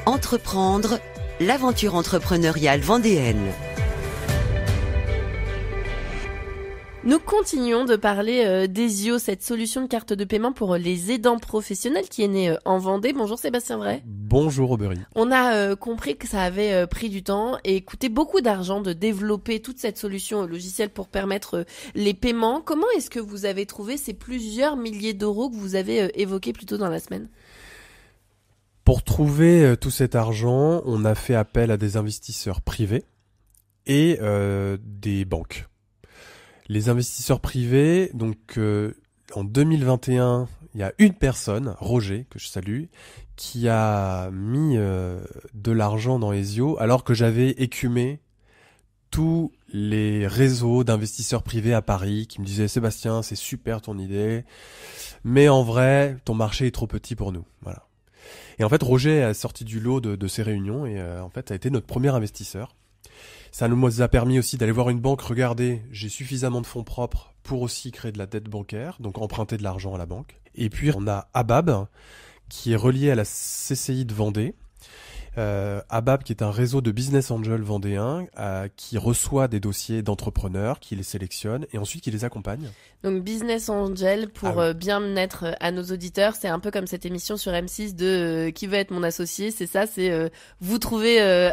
Entreprendre, l'aventure entrepreneuriale vendéenne. Nous continuons de parler d'Esio, cette solution de carte de paiement pour les aidants professionnels qui est née en Vendée. Bonjour Sébastien Vray. Bonjour Aubery. On a compris que ça avait pris du temps et coûté beaucoup d'argent de développer toute cette solution logicielle pour permettre les paiements. Comment est-ce que vous avez trouvé ces plusieurs milliers d'euros que vous avez évoqués plus tôt dans la semaine ? Pour trouver tout cet argent, on a fait appel à des investisseurs privés et des banques. Les investisseurs privés, donc en 2021, il y a une personne, Roger, que je salue, qui a mis de l'argent dans Esio alors que j'avais écumé tous les réseaux d'investisseurs privés à Paris qui me disaient « Sébastien, c'est super ton idée, mais en vrai, ton marché est trop petit pour nous. » Voilà. Et en fait, Roger a sorti du lot de ces réunions et en fait, a été notre premier investisseur. Ça nous a permis aussi d'aller voir une banque, regardez, j'ai suffisamment de fonds propres pour aussi créer de la dette bancaire, donc emprunter de l'argent à la banque. Et puis on a ABAB, qui est relié à la CCI de Vendée. ABAB qui est un réseau de business angels vendéens qui reçoit des dossiers d'entrepreneurs, qui les sélectionne et ensuite qui les accompagne. Donc Business Angel, pour bien mettre à nos auditeurs, c'est un peu comme cette émission sur M6 de Qui veut être mon associé, c'est ça, c'est vous trouvez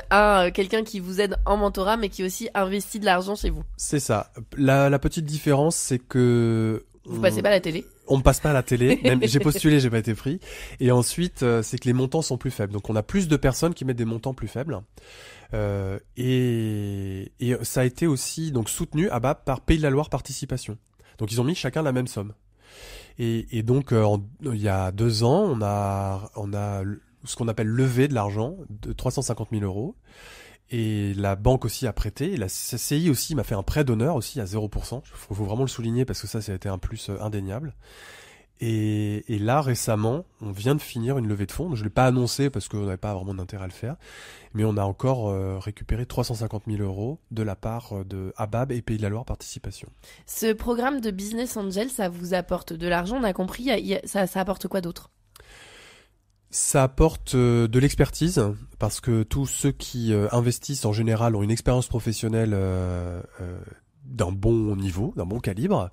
quelqu'un qui vous aide en mentorat mais qui aussi investit de l'argent chez vous. C'est ça. La petite différence, c'est que... Vous passez pas à la télé ? On ne passe pas à la télé, même j'ai postulé, j'ai pas été pris. Et ensuite, c'est que les montants sont plus faibles. Donc on a plus de personnes qui mettent des montants plus faibles. Et ça a été aussi donc soutenu ABAP par Pays de la Loire Participation. Donc ils ont mis chacun la même somme. Et donc il y a 2 ans, on a ce qu'on appelle levé de l'argent de 350 000 euros. Et la banque aussi a prêté, et la CCI aussi m'a fait un prêt d'honneur aussi à 0%. Faut vraiment le souligner parce que ça a été un plus indéniable. Et là, récemment, on vient de finir une levée de fonds. Je l'ai pas annoncé parce qu'on n'avait pas vraiment d'intérêt à le faire. Mais on a encore récupéré 350 000 euros de la part de ABAB et Pays de la Loire Participation. Ce programme de Business Angel, ça vous apporte de l'argent, on a compris. Ça apporte quoi d'autre ? Ça apporte de l'expertise parce que tous ceux qui investissent en général ont une expérience professionnelle d'un bon niveau, d'un bon calibre.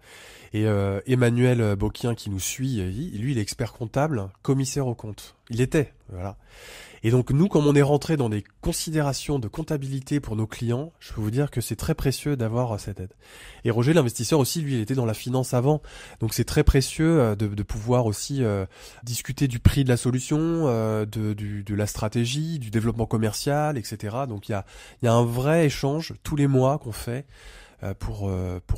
Et Emmanuel Boquien qui nous suit, lui il est expert comptable, commissaire aux comptes. Il était, voilà. Et donc nous, comme on est rentré dans des considérations de comptabilité pour nos clients, je peux vous dire que c'est très précieux d'avoir cette aide. Et Roger, l'investisseur aussi, lui, il était dans la finance avant. Donc c'est très précieux de pouvoir aussi discuter du prix de la solution, de la stratégie, du développement commercial, etc. Donc il y a un vrai échange tous les mois qu'on fait pour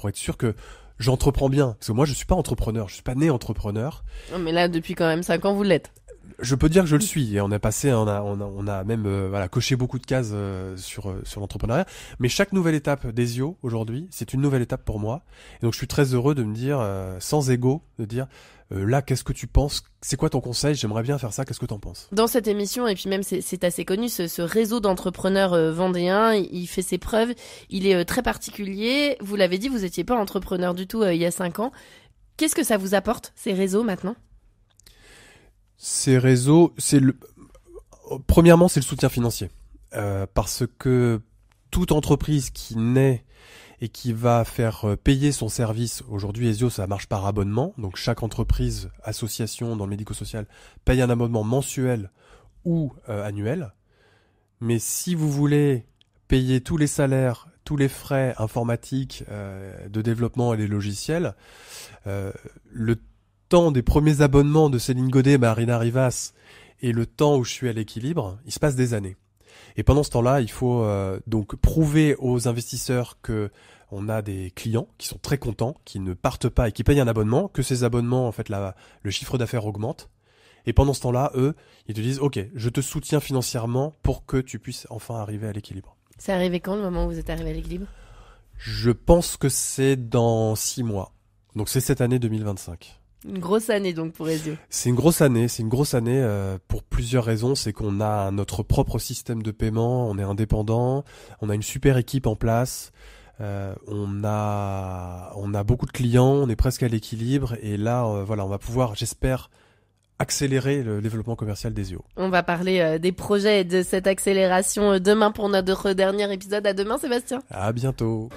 être sûr que j'entreprends bien. Parce que moi, je suis pas entrepreneur, je suis pas né entrepreneur. Non, mais là, depuis quand même 5 ans, vous l'êtes. Je peux dire que je le suis et on a même coché beaucoup de cases sur l'entrepreneuriat, mais chaque nouvelle étape d'Esio aujourd'hui, c'est une nouvelle étape pour moi. Et donc je suis très heureux de me dire sans ego de dire là qu'est-ce que tu penses, c'est quoi ton conseil, j'aimerais bien faire ça, qu'est-ce que t'en penses? Dans cette émission et puis même c'est assez connu ce réseau d'entrepreneurs vendéens, il fait ses preuves, il est très particulier. Vous l'avez dit, vous étiez pas entrepreneur du tout il y a 5 ans. Qu'est-ce que ça vous apporte ces réseaux maintenant? Ces réseaux, premièrement, c'est le soutien financier. Parce que toute entreprise qui naît et qui va faire payer son service, aujourd'hui Esio, ça marche par abonnement, donc chaque entreprise, association dans le médico-social paye un abonnement mensuel ou annuel. Mais si vous voulez payer tous les salaires, tous les frais informatiques, de développement et les logiciels, le temps des premiers abonnements de Céline Godet, Marina Rivas et le temps où je suis à l'équilibre, il se passe des années. Et pendant ce temps-là, il faut donc prouver aux investisseurs que on a des clients qui sont très contents, qui ne partent pas et qui payent un abonnement, que ces abonnements, en fait, le chiffre d'affaires augmente. Et pendant ce temps-là, eux, ils te disent « Ok, je te soutiens financièrement pour que tu puisses enfin arriver à l'équilibre. » C'est arrivé quand, le moment où vous êtes arrivé à l'équilibre ? Je pense que c'est dans 6 mois. Donc c'est cette année 2025. Une grosse année donc pour Esio. C'est une grosse année pour plusieurs raisons. C'est qu'on a notre propre système de paiement, on est indépendant, on a une super équipe en place, on a beaucoup de clients, on est presque à l'équilibre et là voilà, on va pouvoir, j'espère, accélérer le développement commercial des EO. On va parler des projets et de cette accélération demain pour notre dernier épisode. À demain, Sébastien. À bientôt.